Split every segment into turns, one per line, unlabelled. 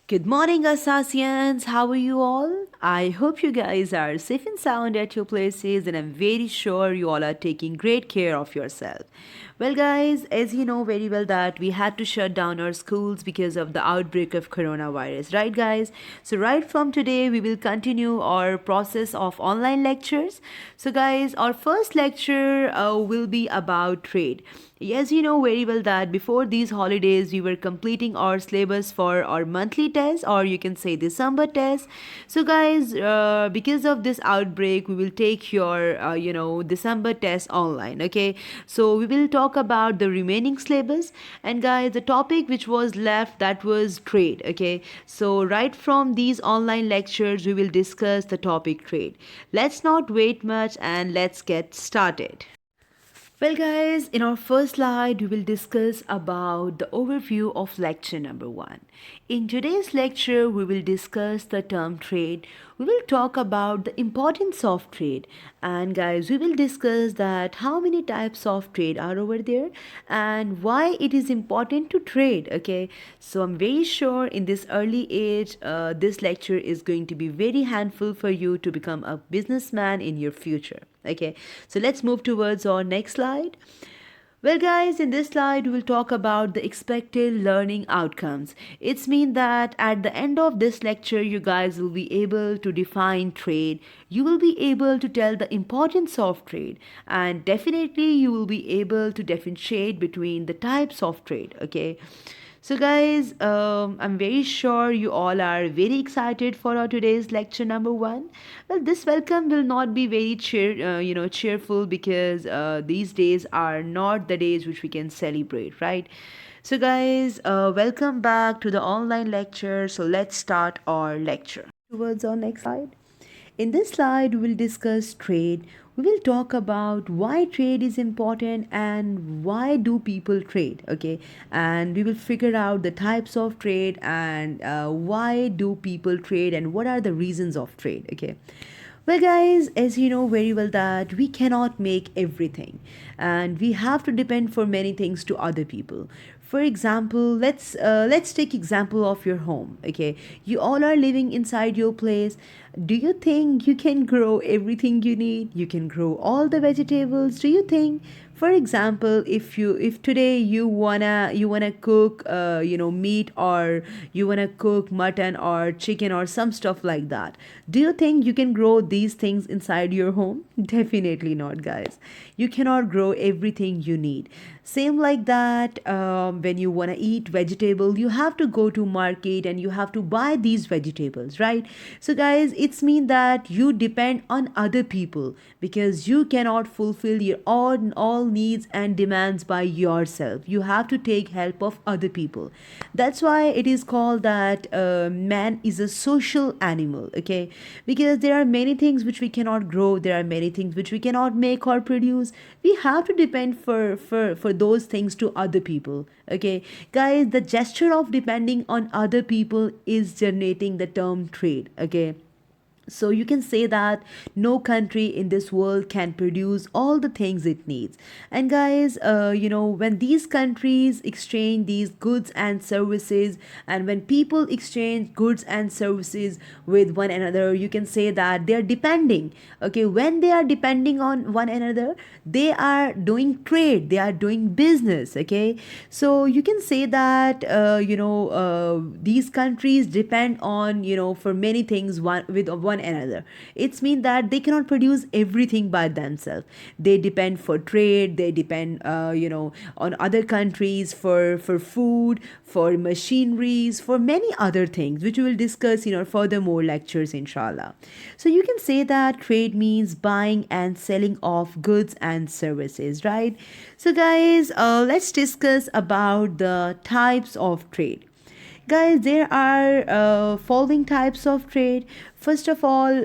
Good morning, Assasians. How are you all? I hope you guys are safe and sound at your places, and I'm very sure you all are taking great care of yourself. Well, guys, as you know very well that we had to shut down our schools because of the outbreak of coronavirus, right, guys? So right from today, we will continue our process of online lectures. So, guys, our first lecture will be about trade. Yes, you know very well that before these holidays, we were completing our syllabus for our monthly test, or you can say December test. So, guys, because of this outbreak, we will take your, December test online. Okay, so we will talk about the remaining syllabus, and guys, the topic which was left that was trade. Okay, so right from these online lectures, we will discuss the topic trade. Let's not wait much and let's get started. Well, guys, in our first slide, we will discuss about the overview of lecture number one. In today's lecture, we will discuss the term trade. We will talk about the importance of trade, and guys, we will discuss that how many types of trade are over there and why it is important to trade. Okay, so I'm very sure in this early age, this lecture is going to be very handful for you to become a businessman in your future. Okay, so let's move towards our next slide. Well, guys, in this slide, we will talk about the expected learning outcomes. It's mean that at the end of this lecture, you guys will be able to define trade. You will be able to tell the importance of trade, and definitely you will be able to differentiate between the types of trade. Okay. So, guys, I'm very sure you all are very excited for our today's lecture number one. Well, this welcome will not be very cheerful because these days are not the days which we can celebrate, right? So, guys, welcome back to the online lecture. So, let's start our lecture. Towards our next slide. In this slide, we will discuss trade. We will talk about why trade is important and why do people trade. Okay, and we will figure out the types of trade and why do people trade and what are the reasons of trade. Okay. Well, guys, as you know very well that we cannot make everything, and we have to depend for many things to other people. For example, let's take example of your home. Okay, you all are living inside your place. Do you think you can grow everything you need? You can grow all the vegetables. Do you think, for example, if today you wanna cook meat, or you wanna cook mutton or chicken or some stuff like that, do you think you can grow these things inside your home? Definitely not, guys. You cannot grow everything you need. Same like that, when you want to eat vegetable, you have to go to market and you have to buy these vegetables, right? So, guys, it's mean that you depend on other people because you cannot fulfill your all needs and demands by yourself. You have to take help of other people. That's why it is called that man is a social animal. Okay, because there are many things which we cannot grow, there are many things which we cannot make or produce. We have to depend for those things to other people. Okay, guys, the gesture of depending on other people is generating the term trade. Okay, so you can say that no country in this world can produce all the things it needs. And guys, when these countries exchange these goods and services, and when people exchange goods and services with one another, you can say that they are depending. Okay, when they are depending on one another, they are doing trade, they are doing business. Okay, so you can say that these countries depend on for many things one with one another. It's mean that they cannot produce everything by themselves. They depend for trade, they depend on other countries for food, for machineries, for many other things which we will discuss in our furthermore lectures, inshallah. So you can say that trade means buying and selling of goods and services, right? So, guys, let's discuss about the types of trade. Guys, there are following types of trade. First of all,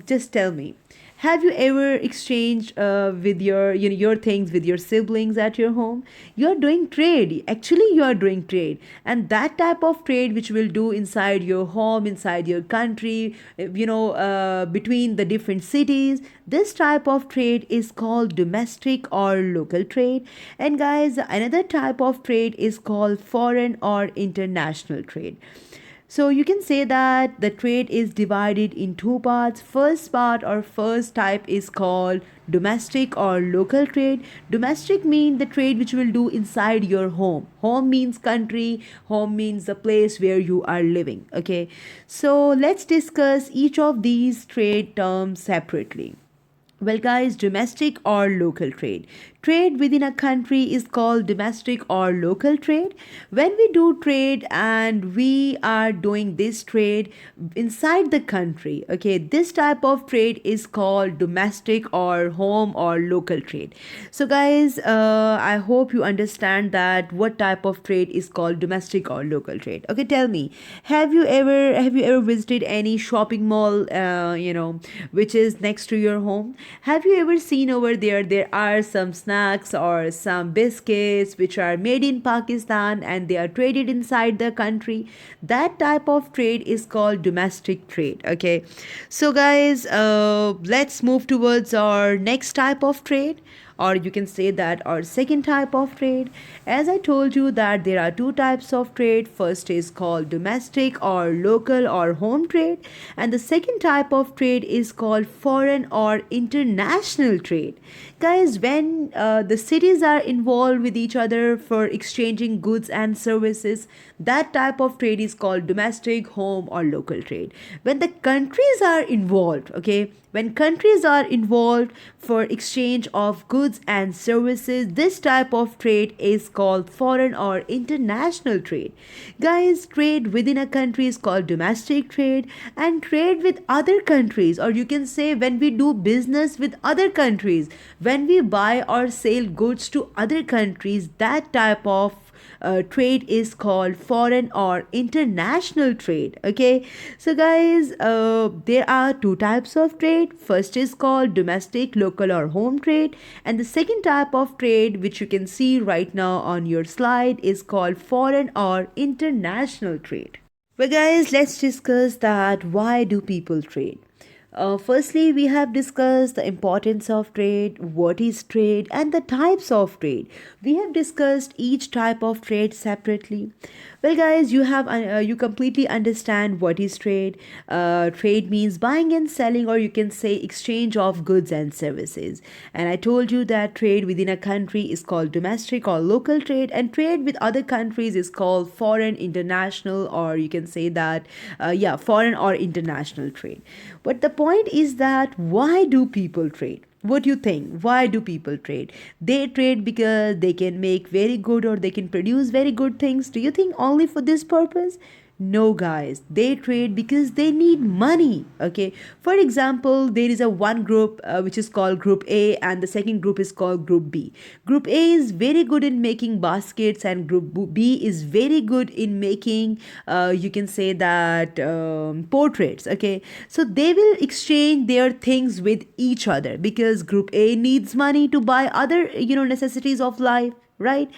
just tell me, have you ever exchanged with your things with your siblings at your home? You are doing trade. Actually, you are doing trade, and that type of trade which will do inside your home, inside your country, between the different cities. This type of trade is called domestic or local trade. And guys, another type of trade is called foreign or international trade. So you can say that the trade is divided in two parts. First part or first type is called domestic or local trade. Domestic means the trade which you will do inside your home. Home means country, home means the place where you are living. Okay. So let's discuss each of these trade terms separately. Well, guys, domestic or local trade. Trade within a country is called domestic or local trade. When we do trade and we are doing this trade inside the country, okay, this type of trade is called domestic or home or local trade. So, guys, I hope you understand that what type of trade is called domestic or local trade. Okay, tell me, have you ever visited any shopping mall, which is next to your home? Have you ever seen over there are some snacks or some biscuits which are made in Pakistan and they are traded inside the country? That type of trade is called domestic trade. Okay. So, guys, let's move towards our next type of trade, or you can say that our second type of trade. As I told you that there are two types of trade. First is called domestic or local or home trade, and the second type of trade is called foreign or international trade. Guys, when the cities are involved with each other for exchanging goods and services, that type of trade is called domestic, home, or local trade. When the countries are involved, okay, when countries are involved for exchange of goods and services, this type of trade is called foreign or international trade. Guys, trade within a country is called domestic trade, and trade with other countries, or you can say when we do business with other countries, when we buy or sell goods to other countries, that type of trade is called foreign or international trade. Okay, so guys, there are two types of trade. First is called domestic, local, or home trade, and the second type of trade, which you can see right now on your slide, is called foreign or international trade. Well, guys, let's discuss that why do people trade. Firstly, we have discussed the importance of trade, what is trade, and the types of trade. We have discussed each type of trade separately. Well, guys, you completely understand what is trade. Trade means buying and selling, or you can say exchange of goods and services. And I told you that trade within a country is called domestic or local trade, and trade with other countries is called foreign, international, or you can say that, foreign or international trade. But the point is that why do people trade? What do you think? Why do people trade? They trade because they can make very good or they can produce very good things. Do you think only for this purpose? No, guys, they trade because they need money. Okay, for example, there is a one group which is called Group A, and the second group is called Group B. Group A is very good in making baskets, and Group B is very good in making, you can say that, portraits. Okay, so they will exchange their things with each other because Group A needs money to buy other, necessities of life, right?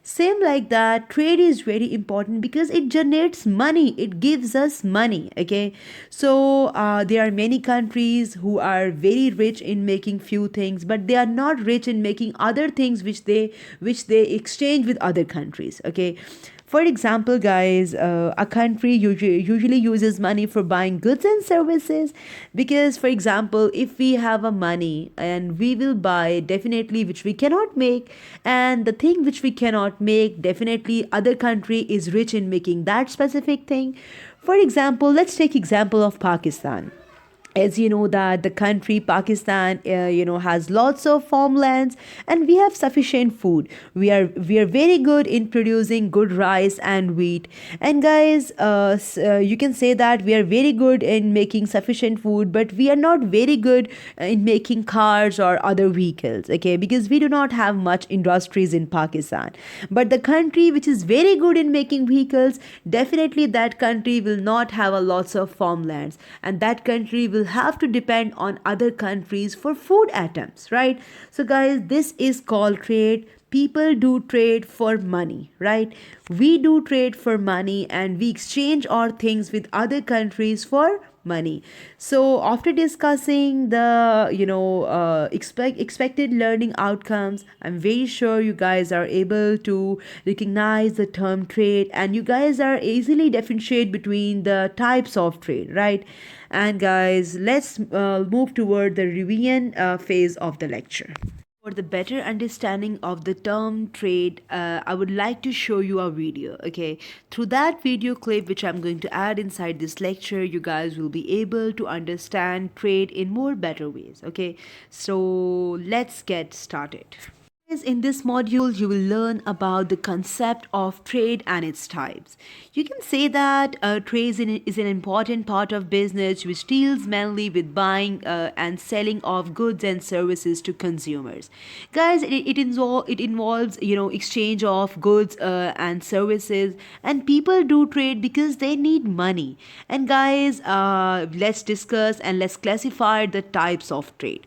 Same like that, trade is very important because it generates money, it gives us money. Okay, so there are many countries who are very rich in making few things, but they are not rich in making other things which they exchange with other countries. Okay, for example, guys, a country usually uses money for buying goods and services because, for example, if we have a money and we will buy definitely which we cannot make, and the thing which we cannot make, definitely other country is rich in making that specific thing. For example, let's take example of Pakistan. As you know that the country Pakistan, has lots of farmlands, and we have sufficient food. We are very good in producing good rice and wheat. And guys, you can say that we are very good in making sufficient food, but we are not very good in making cars or other vehicles. Okay, because we do not have much industries in Pakistan. But the country which is very good in making vehicles, definitely that country will not have a lots of farmlands, and that country will have to depend on other countries for food items, right? So, guys, this is called trade. People do trade for money, right? We do trade for money, and we exchange our things with other countries for money. So after discussing the expected learning outcomes, I'm very sure you guys are able to recognize the term trade, and you guys are easily differentiate between the types of trade, right? And guys, let's move toward the revision phase of the lecture. For the better understanding of the term trade, I would like to show you a video. Okay, through that video clip, which I'm going to add inside this lecture, you guys will be able to understand trade in more better ways. Okay, so let's get started. In this module, you will learn about the concept of trade and its types. You can say that trade is an important part of business which deals mainly with buying and selling of goods and services to consumers. Guys, it involves exchange of goods and services, and people do trade because they need money. And guys, let's discuss and let's classify the types of trade.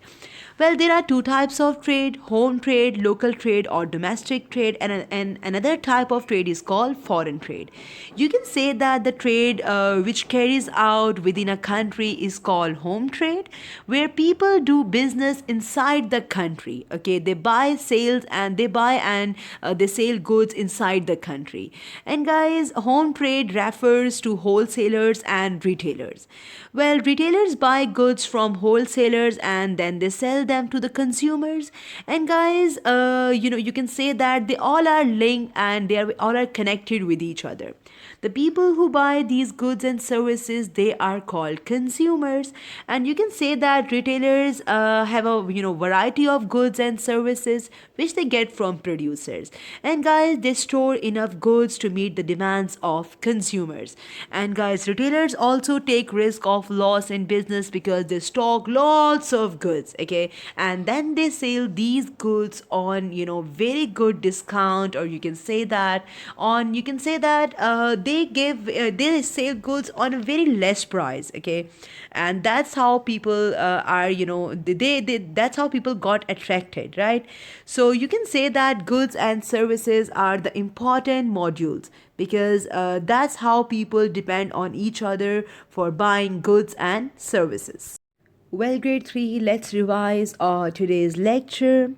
Well, there are two types of trade: home trade, local trade, or domestic trade, and another type of trade is called foreign trade. You can say that the trade which carries out within a country is called home trade, where people do business inside the country. Okay, they buy, sales, and they sell goods inside the country. And guys, home trade refers to wholesalers and retailers. Well, retailers buy goods from wholesalers and then they sell them to the consumers. And guys, you can say that they all are linked and all are connected with each other. The people who buy these goods and services, they are called consumers. And you can say that retailers have a variety of goods and services which they get from producers. And guys, they store enough goods to meet the demands of consumers. And guys, retailers also take risk of loss in business because they stock lots of goods. Okay, and then they sell these goods on very good discount, or you can say that they sell goods on a very less price. Okay, and that's how people are that's how people got attracted, right? So you can say that goods and services are the important modules because that's how people depend on each other for buying goods and services. Well, grade 3, let's revise our today's lecture.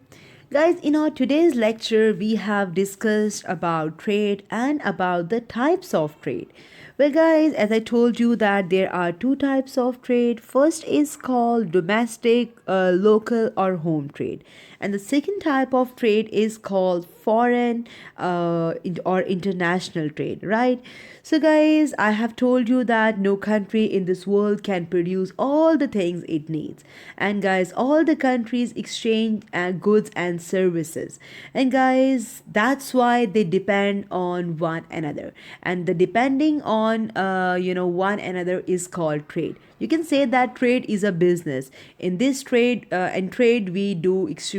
Guys, in our today's lecture, we have discussed about trade and about the types of trade. Well, guys, as I told you that there are two types of trade. First is called domestic, local or home trade. And the second type of trade is called foreign or international trade, right? So guys, I have told you that no country in this world can produce all the things it needs. And guys, all the countries exchange goods and services. And guys, that's why they depend on one another. And the depending on one another is called trade. You can say that trade is a business. In this trade we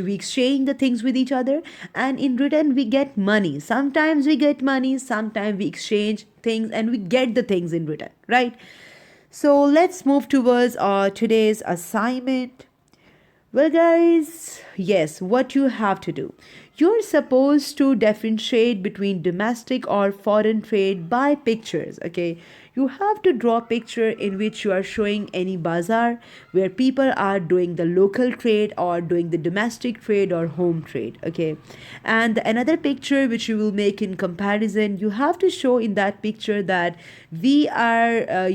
exchange the things with each other, and in return we get money. Sometimes we get money, sometimes we exchange things and we get the things in return, right? So let's move towards our today's assignment. Well, guys, yes, what you have to do. You're supposed to differentiate between domestic or foreign trade by pictures, okay? You have to draw a picture in which you are showing any bazaar where people are doing the local trade or doing the domestic trade or home trade, okay? And another picture which you will make in comparison, you have to show in that picture that we are,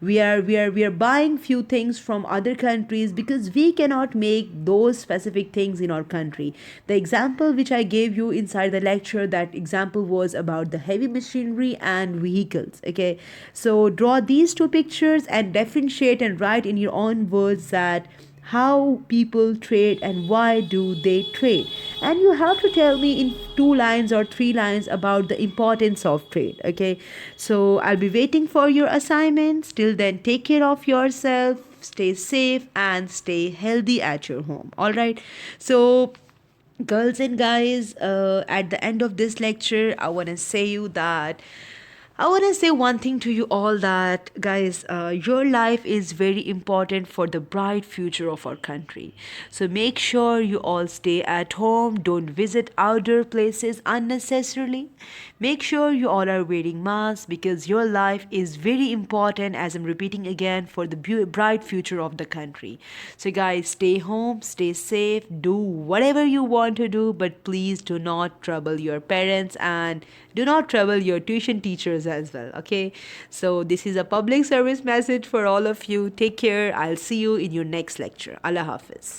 we are buying few things from other countries because we cannot make those specific things in our country. The example which I gave you inside the lecture, that example was about the heavy machinery and vehicles, okay? So draw these two pictures and differentiate and write in your own words that how people trade and why do they trade. And you have to tell me in 2 lines or 3 lines about the importance of trade, okay? So I'll be waiting for your assignments. Till then, take care of yourself, stay safe and stay healthy at your home. All right, so girls and guys, at the end of this lecture I want to say you that I want to say one thing to you all that, guys, your life is very important for the bright future of our country. So make sure you all stay at home, don't visit outdoor places unnecessarily. Make sure you all are wearing masks because your life is very important, as I'm repeating again, for the bright future of the country. So, guys, stay home, stay safe, do whatever you want to do, but please do not trouble your parents and do not trouble your tuition teachers as well. Okay, so this is a public service message for all of you. Take care. I'll see you in your next lecture. Allah Hafiz.